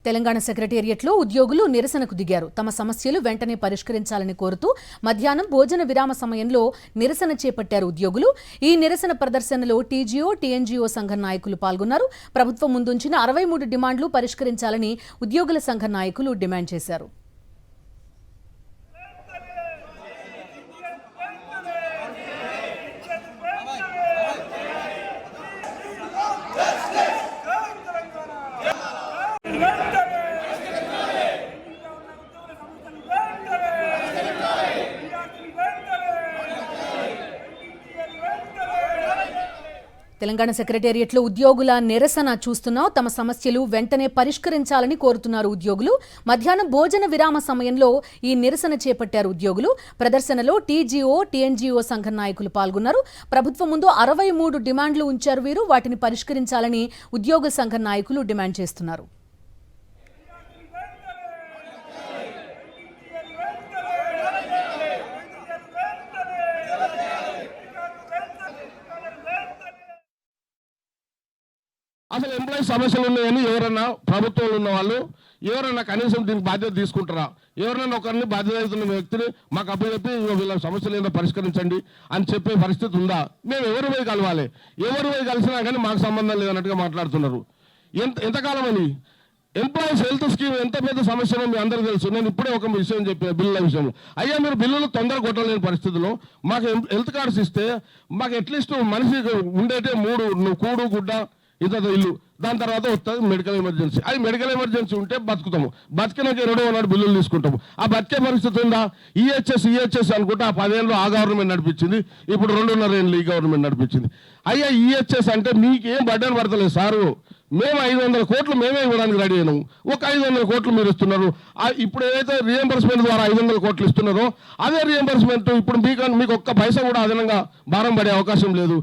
తెలంగాణ సెక్రటేరియట్లో ఉద్యోగులు నిరసనకు దిగారు. తమ సమస్యలు వెంటనే పరిష్కరించాలని కోరుతూ మధ్యాహ్నం భోజన విరామ సమయంలో నిరసన చేపట్టారు ఉద్యోగులు. ఈ నిరసన ప్రదర్శనలో టీజీఓ, టీఎన్జీఓ సంఘం నాయకులు పాల్గొన్నారు. ప్రభుత్వం ముందుంచిన 63 డిమాండ్లు పరిష్కరించాలని ఉద్యోగుల సంఘ నాయకులు డిమాండ్ చేశారు. తెలంగాణ సెక్రటేరియట్లో ఉద్యోగుల నిరసన చూస్తున్నాం. తమ సమస్యలు వెంటనే పరిష్కరించాలని కోరుతున్నారు ఉద్యోగులు. మధ్యాహ్నం భోజన విరామ సమయంలో ఈ నిరసన చేపట్టారు ఉద్యోగులు. ప్రదర్శనలో టీజీఓ, టీఎన్జీఓ సంఘం నాయకులు పాల్గొన్నారు. ప్రభుత్వం ముందు 63 డిమాండ్లు ఉంచారు వీరు. వాటిని పరిష్కరించాలని ఉద్యోగ సంఘం నాయకులు డిమాండ్ చేస్తున్నారు. అసలు ఎంప్లాయీస్ సమస్యలు ఉన్నాయని ఎవరన్నా ప్రభుత్వంలో ఉన్న వాళ్ళు ఎవరన్నా కనీసం దీనికి బాధ్యత తీసుకుంటారా? ఎవరైనా ఒకరిని బాధ్యత అవుతున్న వ్యక్తిని మాకు అప్పచెప్పి వీళ్ళ సమస్యలు ఏదో పరిష్కరించండి అని చెప్పే పరిస్థితి ఉందా? మేము ఎవరి పోయి కలవాలి? ఎవరి పోయి కలిసినా కానీ మాకు సంబంధం లేదన్నట్టుగా మాట్లాడుతున్నారు. ఎంతకాలం అని ఎంప్లాయీస్ హెల్త్ స్కీమ్ ఎంత పెద్ద సమస్యనో మీ అందరికీ తెలుసు. నేను ఇప్పుడే ఒక విషయం చెప్పిన బిల్లుల విషయంలో. అయ్యా, మీరు బిల్లులు తొందరగా కొట్టలేని పరిస్థితుల్లో మాకు హెల్త్ కార్డ్స్ ఇస్తే మాకు అట్లీస్ట్ మనిషికి ఉండేటే 3 కూడు గుడ్డ ఇంత ఇల్లు, దాని తర్వాత వస్తుంది మెడికల్ ఎమర్జెన్సీ. అది మెడికల్ ఎమర్జెన్సీ ఉంటే బతుకుతాము, బతికినాక 2 బిల్లులు తీసుకుంటాము. ఆ బతికే పరిస్థితి ఉందా? ఈహెచ్ఎస్ అనుకుంటే ఆ 10 ఏళ్ళు ఆ గవర్నమెంట్ నడిపించింది, ఇప్పుడు 2.5 ఏళ్ళు ఈ గవర్నమెంట్ నడిపించింది. అయ్యా, ఈహెచ్ఎస్ అంటే మీకేం బడ్డని పడతలేదు సారు. మేము 500 కోట్లు మేమే ఇవ్వడానికి రెడీ అయినాము. ఒక 500 కోట్లు మీరు ఇస్తున్నారు. ఇప్పుడు ఏదైతే రియంబర్స్మెంట్ ద్వారా 500 కోట్లు ఇస్తున్నారో అదే రియంబర్స్మెంట్ ఇప్పుడు మీకు ఒక్క పైసా కూడా అదనంగా భారం పడే అవకాశం లేదు.